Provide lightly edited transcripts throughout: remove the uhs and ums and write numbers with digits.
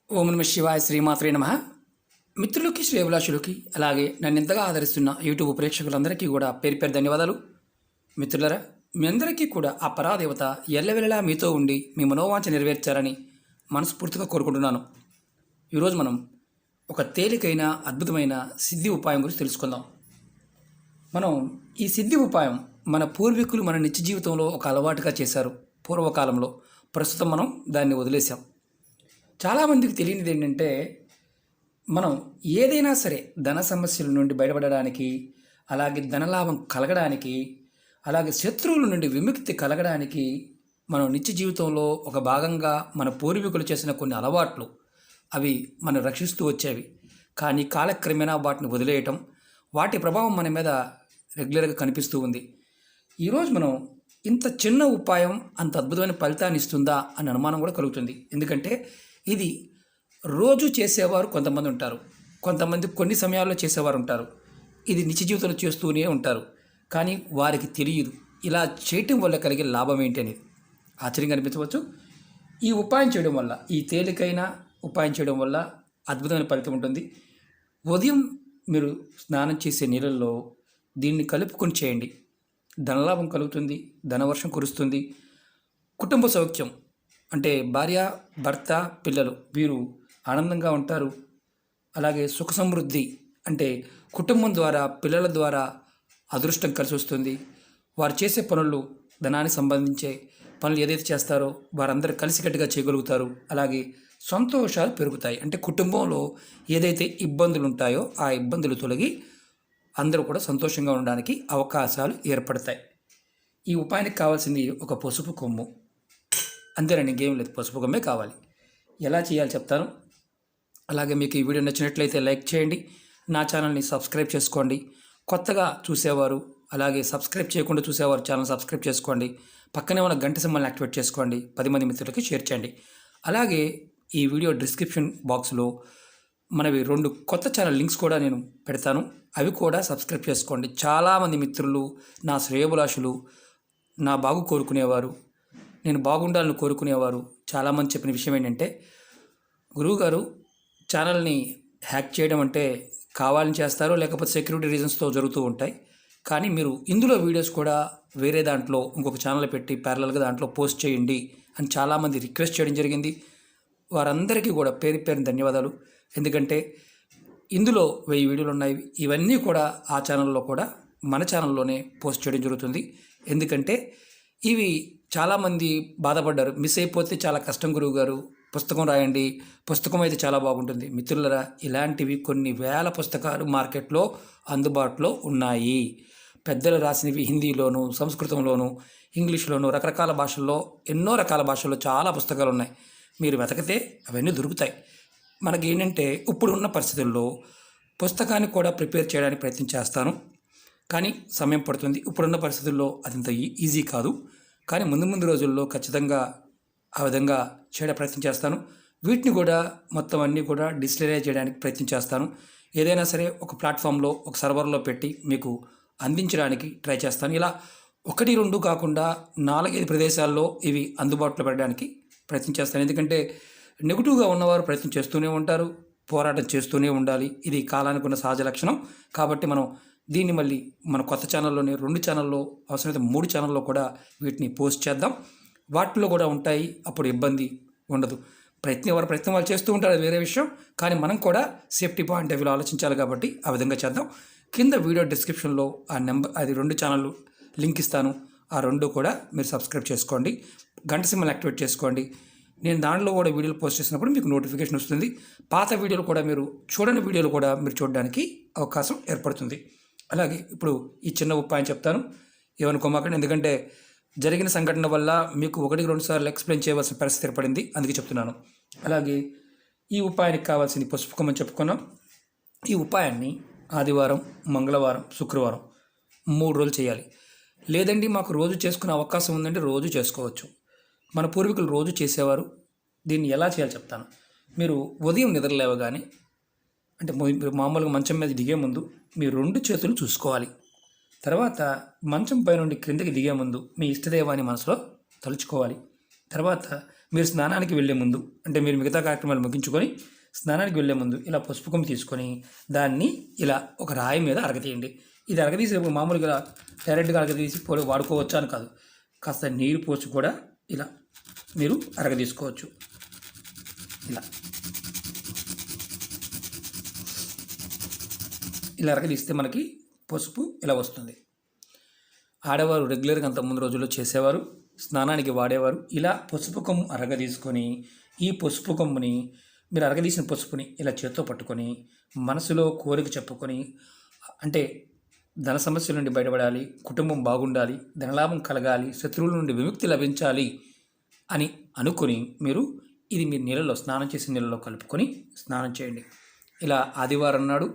ఓం నమ శివాయ శ్రీమాత్రే నమ. మిత్రులకి శ్రేయభిలాషులకి అలాగే నన్ను ఎంతగా ఆదరిస్తున్న యూట్యూబ్ ప్రేక్షకులందరికీ కూడా పేరు పేరు ధన్యవాదాలు. మిత్రులరా, మీ అందరికీ కూడా ఆ పరాదేవత ఎల్లవెల్లలా మీతో ఉండి మీ మనోవాంఛ నెరవేర్చారని మనస్ఫూర్తిగా కోరుకుంటున్నాను. ఈరోజు మనం ఒక తేలికైన అద్భుతమైన సిద్ధి ఉపాయం గురించి తెలుసుకుందాం. మనం ఈ సిద్ధి ఉపాయం మన పూర్వీకులు మన నిత్య జీవితంలో ఒక అలవాటుగా చేశారు పూర్వకాలంలో. ప్రస్తుతం మనం దాన్ని వదిలేసాం. చాలామందికి తెలియనిది ఏంటంటే, మనం ఏదైనా సరే ధన సమస్యల నుండి బయటపడడానికి, అలాగే ధనలాభం కలగడానికి, అలాగే శత్రువుల నుండి విముక్తి కలగడానికి మనం నిత్య జీవితంలో ఒక భాగంగా మన పూర్వీకులు చేసిన కొన్ని అలవాట్లు అవి మనం రక్షిస్తూ వచ్చేవి. కానీ కాలక్రమేణా వాటిని వదిలేయటం, వాటి ప్రభావం మన మీద రెగ్యులర్గా కనిపిస్తూ ఉంది. ఈరోజు మనం ఇంత చిన్న ఉపాయం అంత అద్భుతమైన ఫలితాన్ని ఇస్తుందా అని అనుమానం కూడా కలుగుతుంది. ఎందుకంటే ఇది రోజు చేసేవారు కొంతమంది ఉంటారు, కొంతమంది కొన్ని సమయాల్లో చేసేవారు ఉంటారు, ఇది నిత్య జీవితంలో చేస్తూనే ఉంటారు. కానీ వారికి తెలియదు ఇలా చేయటం వల్ల కలిగే లాభం ఏంటి అనేది. ఆశ్చర్యంగా అనిపించవచ్చు. ఈ ఉపాయం చేయడం వల్ల, ఈ తేలికైన ఉపాయం చేయడం వల్ల అద్భుతమైన ఫలితం ఉంటుంది. ఉదయం మీరు స్నానం చేసే నీళ్ళల్లో దీన్ని కలుపుకొని చేయండి. ధనలాభం కలుగుతుంది, ధనవర్షం కురుస్తుంది, కుటుంబ సౌఖ్యం అంటే భార్య, భర్త, పిల్లలు వీరు ఆనందంగా ఉంటారు. అలాగే సుఖ సమృద్ధి అంటే కుటుంబం ద్వారా, పిల్లల ద్వారా అదృష్టం కలిసి వస్తుంది. వారు చేసే పనులు, ధనానికి సంబంధించే పనులు ఏదైతే చేస్తారో వారందరూ కలిసికట్టుగా చేయగలుగుతారు. అలాగే సంతోషాలు పెరుగుతాయి. అంటే కుటుంబంలో ఏదైతే ఇబ్బందులు ఉంటాయో ఆ ఇబ్బందులు తొలగి అందరూ కూడా సంతోషంగా ఉండడానికి అవకాశాలు ఏర్పడతాయి. ఈ ఉపాయానికి కావాల్సింది ఒక పసుపు కొమ్ము. అంతేనండి, ఇంకేం లేదు, పసుపు కొమ్మే కావాలి. ఎలా చేయాలి చెప్తాను. అలాగే మీకు ఈ వీడియో నచ్చినట్లయితే లైక్ చేయండి, నా ఛానల్ని సబ్స్క్రైబ్ చేసుకోండి. కొత్తగా చూసేవారు, అలాగే సబ్స్క్రైబ్ చేయకుండా చూసేవారు ఛానల్ సబ్స్క్రైబ్ చేసుకోండి. పక్కనే ఉన్న గంట సింబల్ని యాక్టివేట్ చేసుకోండి. 10 మంది మిత్రులకి షేర్ చేయండి. అలాగే ఈ వీడియో డిస్క్రిప్షన్ బాక్స్లో మనవి 2 కొత్త ఛానల్ లింక్స్ కూడా నేను పెడతాను, అవి కూడా సబ్స్క్రైబ్ చేసుకోండి. చాలామంది మిత్రులు, నా శ్రేయోభిలాషులు, నా బాగు కోరుకునేవారు, నేను బాగుండాలని కోరుకునేవారు చాలామంది చెప్పిన విషయం ఏంటంటే, గురువుగారు ఛానల్ని హ్యాక్ చేయడం అంటే కావాలని చేస్తారు, లేకపోతే సెక్యూరిటీ రీజన్స్తో జరుగుతూ ఉంటాయి. కానీ మీరు ఇందులో వీడియోస్ కూడా వేరే దాంట్లో ఇంకొక ఛానల్ పెట్టి ప్యారలల్గా దాంట్లో పోస్ట్ చేయండి అని చాలామంది రిక్వెస్ట్ చేయడం జరిగింది. వారందరికీ కూడా పేరు పేరున ధన్యవాదాలు. ఎందుకంటే ఇందులో 1000 వీడియోలు ఉన్నాయి. ఇవన్నీ కూడా ఆ ఛానల్లో కూడా మన ఛానల్లోనే పోస్ట్ చేయడం జరుగుతుంది. ఎందుకంటే ఇవి చాలామంది బాధపడ్డారు, మిస్ అయిపోతే చాలా కష్టం గురువుగారు, పుస్తకం రాయండి, పుస్తకం అయితే చాలా బాగుంటుంది. మిత్రులరా, ఇలాంటివి కొన్ని వేల పుస్తకాలు మార్కెట్లో అందుబాటులో ఉన్నాయి. పెద్దలు రాసినవి హిందీలోను, సంస్కృతంలోను, ఇంగ్లీష్లోను, రకరకాల భాషల్లో, ఎన్నో రకాల భాషల్లో చాలా పుస్తకాలు ఉన్నాయి. మీరు వెతకితే అవన్నీ దొరుకుతాయి. మనకి ఏంటంటే ఇప్పుడున్న పరిస్థితుల్లో పుస్తకాన్ని కూడా ప్రిపేర్ చేయడానికి ప్రయత్నం చేస్తాను, కానీ సమయం పడుతుంది. ఇప్పుడున్న పరిస్థితుల్లో అదంత ఈజీ కాదు. కానీ ముందు ముందు రోజుల్లో ఖచ్చితంగా ఆ విధంగా చేయడానికి ప్రయత్నం చేస్తాను. వీటిని కూడా మొత్తం అన్నీ కూడా డిజిటలైజ్ చేయడానికి ప్రయత్నం చేస్తాను. ఏదైనా సరే ఒక ప్లాట్ఫామ్లో, ఒక సర్వర్లో పెట్టి మీకు అందించడానికి ట్రై చేస్తాను. ఇలా 1, 2 కాకుండా 4, 5 ప్రదేశాల్లో ఇవి అందుబాటులో పెట్టడానికి ప్రయత్నం చేస్తాను. ఎందుకంటే నెగిటివ్గా ఉన్నవారు ప్రయత్నం చేస్తూనే ఉంటారు, పోరాటం చేస్తూనే ఉండాలి. ఇది కాలానికి ఉన్న సహజ లక్షణం. కాబట్టి మనం దీన్ని మళ్ళీ మన కొత్త ఛానల్లోనే 2 ఛానల్లో, అవసరమైతే 3 ఛానల్లో కూడా వీటిని పోస్ట్ చేద్దాం. వాటిలో కూడా ఉంటాయి, అప్పుడు ఇబ్బంది ఉండదు. ఎవరు ప్రయత్నం వాళ్ళు చేస్తూ ఉంటారు, అది వేరే విషయం. కానీ మనం కూడా సేఫ్టీ పాయింట్ ఆఫ్ వ్యూలో ఆలోచించాలి కాబట్టి ఆ విధంగా చేద్దాం. కింద వీడియో డిస్క్రిప్షన్లో ఆ నెంబర్, అది 2 ఛానళ్ళు లింక్ ఇస్తాను. ఆ 2 కూడా మీరు సబ్స్క్రైబ్ చేసుకోండి, గంట సింబల్ యాక్టివేట్ చేసుకోండి. నేను దాంట్లో కూడా వీడియోలు పోస్ట్ చేసినప్పుడు మీకు నోటిఫికేషన్ వస్తుంది. పాత వీడియోలు కూడా, మీరు చూడని వీడియోలు కూడా మీరు చూడడానికి అవకాశం ఏర్పడుతుంది. అలాగే ఇప్పుడు ఈ చిన్న ఉపాయం చెప్తాను, ఏమనుకోమాకండి. ఎందుకంటే జరిగిన సంఘటన వల్ల మీకు 1-2 సార్లు ఎక్స్ప్లెయిన్ చేయవలసిన పరిస్థితి ఏర్పడింది, అందుకే చెప్తున్నాను. అలాగే ఈ ఉపాయానికి కావాల్సింది పసుపు కొమ్మని చెప్పుకున్నాం. ఈ ఉపాయాన్ని ఆదివారం, మంగళవారం, శుక్రవారం 3 రోజులు చేయాలి. లేదండి మాకు రోజు చేసుకునే అవకాశం ఉందంటే రోజు చేసుకోవచ్చు. మన పూర్వీకులు రోజు చేసేవారు. దీన్ని ఎలా చేయాలో చెప్తాను. మీరు ఉదయం నిద్రలేవగానే, అంటే మామూలుగా మంచం మీద దిగే ముందు మీ 2 చేతులు చూసుకోవాలి. తర్వాత మంచం పై నుండి క్రిందకి దిగే ముందు మీ ఇష్టదైవాన్ని మనసులో తలుచుకోవాలి. తర్వాత మీరు స్నానానికి వెళ్ళే ముందు అంటే మీరు మిగతా కార్యక్రమాలు ముగించుకొని స్నానానికి వెళ్ళే ముందు ఇలా పసుపు కొమ్ము తీసుకొని దాన్ని ఇలా ఒక రాయి మీద అరగతీయండి. ఇది అరగదీసేటప్పుడు మామూలుగా డైరెక్ట్గా అరగదీసి వాడుకోవచ్చా అని కాదు, కాస్త నీరు పోసి కూడా ఇలా మీరు అరగదీసుకోవచ్చు. ఇలా ఇలా అరగదీస్తే మనకి పసుపు ఇలా వస్తుంది. ఆడవారు రెగ్యులర్గా అంత ముందు రోజుల్లో చేసేవారు, స్నానానికి వాడేవారు. ఇలా పసుపు కొమ్ము అరగదీసుకొని ఈ పసుపు కొమ్ముని మీరు అరగదీసిన పసుపుని ఇలా చేత్తో పట్టుకొని మనసులో కోరిక చెప్పుకొని, అంటే ధన సమస్యల నుండి బయటపడాలి, కుటుంబం బాగుండాలి, ధనలాభం కలగాలి, శత్రువుల నుండి విముక్తి లభించాలి అని అనుకొని మీరు నీళ్ళలో స్నానం చేసిన నీళ్ళలో కలుపుకొని స్నానం చేయండి. ఇలా ఆదివారం నాడు,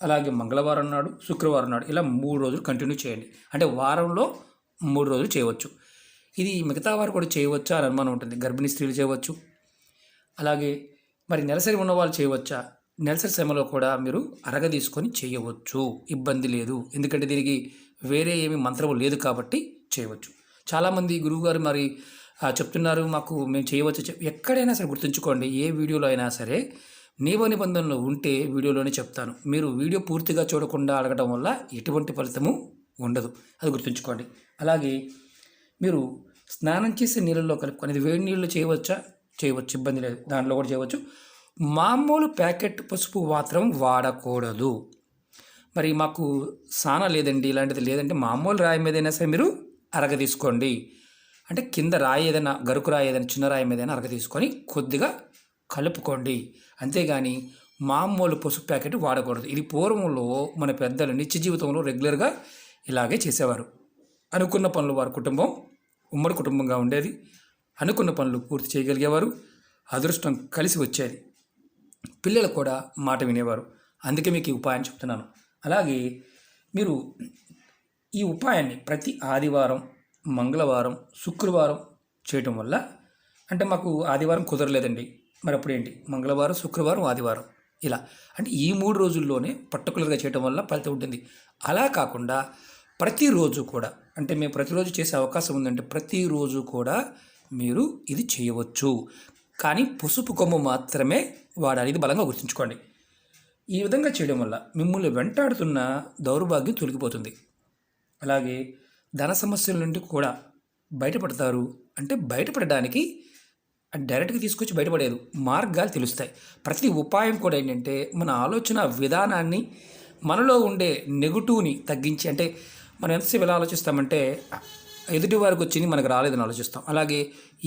అలాగే మంగళవారం నాడు, శుక్రవారం నాడు ఇలా 3 రోజులు కంటిన్యూ చేయండి. అంటే వారంలో 3 రోజులు చేయవచ్చు. ఇది మిగతా వారు కూడా చేయవచ్చా అని అనుమానం ఉంటుంది. గర్భిణీ స్త్రీలు చేయవచ్చు, అలాగే మరి నెలసరి ఉన్న వాళ్ళు చేయవచ్చా? నెలసరి సమయంలో కూడా మీరు అరగదీసుకొని చేయవచ్చు, ఇబ్బంది లేదు. ఎందుకంటే దీనికి వేరే ఏమి మంత్రం లేదు కాబట్టి చేయవచ్చు. చాలామంది గురువుగారు మరి చెప్తున్నారు మాకు మేము చేయవచ్చు. ఎక్కడైనా సరే గుర్తుంచుకోండి, ఏ వీడియోలో అయినా సరే నియమ నిబంధనలు ఉంటే వీడియోలోనే చెప్తాను. మీరు వీడియో పూర్తిగా చూడకుండా అడగడం వల్ల ఎటువంటి ఫలితము ఉండదు, అది గుర్తుంచుకోండి. అలాగే మీరు స్నానం చేసే నీళ్ళల్లో కలుపుకొని, ఇది వేడి నీళ్ళు చేయవచ్చా? చేయవచ్చు, ఇబ్బంది లేదు, దాంట్లో కూడా చేయవచ్చు. మామూలు ప్యాకెట్ పసుపు మాత్రం వాడకూడదు. మరి మాకు సానా లేదండి, ఇలాంటిది లేదంటే మామూలు రాయి మీదైనా సరే మీరు అరగదీసుకోండి. అంటే కింద రాయి ఏదైనా, గరుకు రాయి ఏదైనా, చిన్న రాయి మీదైనా అరగదీసుకొని కొద్దిగా కలుపుకోండి. అంతేగాని మామూలు పసుపు ప్యాకెట్ వాడకూడదు. ఇది పూర్వంలో మన పెద్దలు నిత్య జీవితంలో రెగ్యులర్గా ఇలాగే చేసేవారు. అనుకున్న పనులు వారి కుటుంబం ఉమ్మడి కుటుంబంగా ఉండేది. అనుకున్న పనులు పూర్తి చేయగలిగేవారు, అదృష్టం కలిసి వచ్చేది, పిల్లలు కూడా మాట వినేవారు. అందుకే మీకు ఈ ఉపాయం చెప్తున్నాను. అలాగే మీరు ఈ ఉపాయాన్ని ప్రతి ఆదివారం, మంగళవారం, శుక్రవారం చేయటం వల్ల, అంటే మాకు ఆదివారం కుదరలేదండి, మరి అప్పుడేంటి మంగళవారం, శుక్రవారం, ఆదివారం ఇలా, అంటే ఈ 3 రోజుల్లోనే పర్టికులర్గా చేయటం వల్ల ఫలితం ఉంటుంది. అలా కాకుండా ప్రతిరోజు కూడా, అంటే మేము ప్రతిరోజు చేసే అవకాశం ఉందంటే ప్రతిరోజు కూడా మీరు ఇది చేయవచ్చు. కానీ పసుపు కొమ్ము మాత్రమే వాడాలి, ఇది బలంగా గుర్తుంచుకోండి. ఈ విధంగా చేయడం వల్ల మిమ్మల్ని వెంటాడుతున్న దౌర్భాగ్యం తొలగిపోతుంది. అలాగే ధన సమస్యల నుండి కూడా బయటపడతారు. అంటే బయటపడడానికి డైరెక్ట్గా తీసుకొచ్చి బయటపడేది, మార్గాలు తెలుస్తాయి. ప్రతి ఉపాయం కూడా ఏంటంటే మన ఆలోచన విధానాన్ని, మనలో ఉండే నెగటివ్ని తగ్గించి, అంటే మనం ఎంతసేపు ఎలా ఆలోచిస్తామంటే ఎదుటి వారికి వచ్చింది మనకు రాలేదని ఆలోచిస్తాం. అలాగే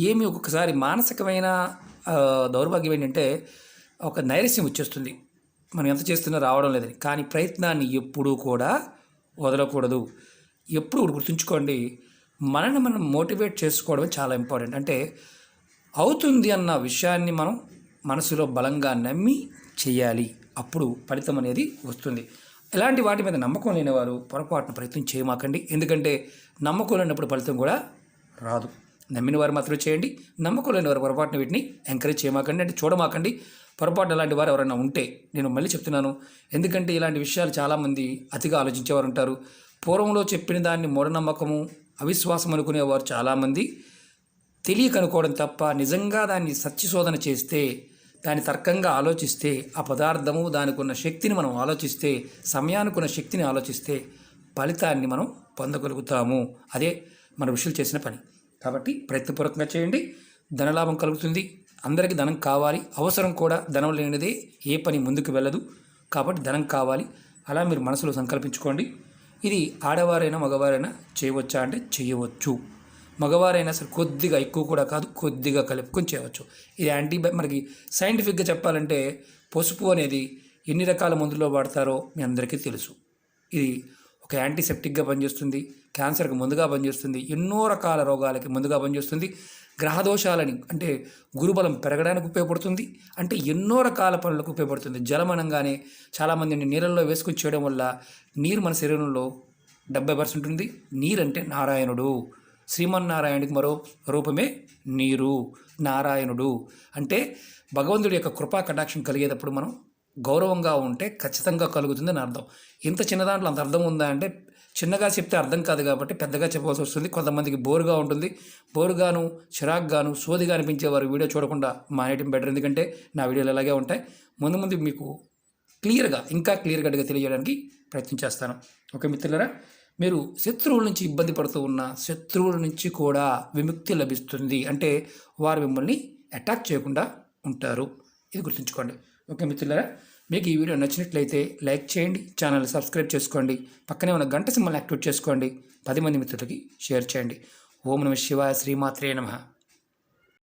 ఏమి ఒక్కొక్కసారి మానసికమైన దౌర్భాగ్యం ఏంటంటే ఒక నైరస్యం వచ్చేస్తుంది, మనం ఎంత చేస్తున్నా రావడం లేదని. కానీ ప్రయత్నాన్ని ఎప్పుడూ కూడా వదలకూడదు. ఎప్పుడు గుర్తుంచుకోండి, మనల్ని మనం మోటివేట్ చేసుకోవడం చాలా ఇంపార్టెంట్. అంటే అవుతుంది అన్న విషయాన్ని మనం మనసులో బలంగా నమ్మి చేయాలి, అప్పుడు ఫలితం అనేది వస్తుంది. ఇలాంటి వాటి మీద నమ్మకం లేనివారు పొరపాటున ప్రయత్నం చేయమాకండి. ఎందుకంటే నమ్మకం లేనప్పుడు ఫలితం కూడా రాదు. నమ్మిన వారు మాత్రమే చేయండి, నమ్మకం లేని వారు పొరపాటున వీటిని ఎంకరేజ్ చేయమాకండి, అంటే చూడమాకండి. పొరపాటు అలాంటి వారు ఎవరైనా ఉంటే నేను మళ్ళీ చెప్తున్నాను, ఎందుకంటే ఇలాంటి విషయాలు చాలామంది అతిగా ఆలోచించేవారు ఉంటారు. పూర్వంలో చెప్పిన దాన్ని మూఢనమ్మకము, అవిశ్వాసం అనుకునేవారు చాలామంది తెలియక అనుకోవడం తప్ప, నిజంగా దాన్ని సత్యశోధన చేస్తే, దాన్ని తర్కంగా ఆలోచిస్తే, ఆ పదార్థము దానికి ఉన్న శక్తిని మనం ఆలోచిస్తే, సమయానికి ఉన్న శక్తిని ఆలోచిస్తే ఫలితాన్ని మనం పొందగలుగుతాము. అదే మన ఋషులు చేసిన పని. కాబట్టి ప్రయత్నపూర్వకంగా చేయండి, ధనలాభం కలుగుతుంది. అందరికీ ధనం కావాలి, అవసరం కూడా. ధనం లేనిదే ఏ పని ముందుకు వెళ్ళదు. కాబట్టి ధనం కావాలి, అలా మీరు మనసులో సంకల్పించుకోండి. ఇది ఆడవారైనా మగవారైనా చేయవచ్చా అంటే చేయవచ్చు. మగవారైనా సరే కొద్దిగా, ఎక్కువ కూడా కాదు, కొద్దిగా కలుపుకొని చేయవచ్చు. ఇది మనకి సైంటిఫిక్గా చెప్పాలంటే పసుపు అనేది ఎన్ని రకాల మందుల్లో వాడతారో మీ అందరికీ తెలుసు. ఇది ఒక యాంటీసెప్టిక్గా పనిచేస్తుంది, క్యాన్సర్కి ముందుగా పనిచేస్తుంది, ఎన్నో రకాల రోగాలకి ముందుగా పనిచేస్తుంది, గ్రహదోషాలని అంటే గురుబలం పెరగడానికి ఉపయోగపడుతుంది, అంటే ఎన్నో రకాల పనులకు ఉపయోగపడుతుంది. జలం అనగానే చాలామంది నీళ్ళల్లో వేసుకొని చేయడం వల్ల, నీరు మన శరీరంలో 70% ఉంది. నీరంటే నారాయణుడు, శ్రీమన్నారాయణుడికి మరో రూపమే నీరు, నారాయణుడు. అంటే భగవంతుడి యొక్క కృపా కటాక్షం కలిగేటప్పుడు మనం గౌరవంగా ఉంటే ఖచ్చితంగా కలుగుతుందని అర్థం. ఇంత చిన్న దాంట్లో అంత అర్థం ఉందా అంటే చిన్నగా చెప్తే అర్థం కాదు కాబట్టి పెద్దగా చెప్పవలసి వస్తుంది. కొంతమందికి బోరుగా ఉంటుంది. బోరుగాను, చిరాకుగాను, సోదిగా అనిపించేవారు వీడియో చూడకుండా మానేయడం బెటర్. ఎందుకంటే నా వీడియోలు అలాగే ఉంటాయి. ముందు ముందు మీకు ఇంకా క్లియర్ కట్గా తెలియజేయడానికి ప్రయత్నం చేస్తాను. ఓకే మిత్రులారా, మీరు శత్రువుల నుంచి ఇబ్బంది పడుతూ ఉన్న శత్రువుల నుంచి కూడా విముక్తి లభిస్తుంది. అంటే వారు మిమ్మల్ని అటాక్ చేయకుండా ఉంటారు. ఇది గుర్తుంచుకోండి. ఓకే మిత్రులారా, మీకు ఈ వీడియో నచ్చినట్లయితే లైక్ చేయండి, ఛానల్ సబ్స్క్రైబ్ చేసుకోండి, పక్కనే ఉన్న గంట సింబల్ యాక్టివేట్ చేసుకోండి, 10 మంది మిత్రులకి షేర్ చేయండి. ఓం నమః శివాయ, శ్రీమాత్రే నమః.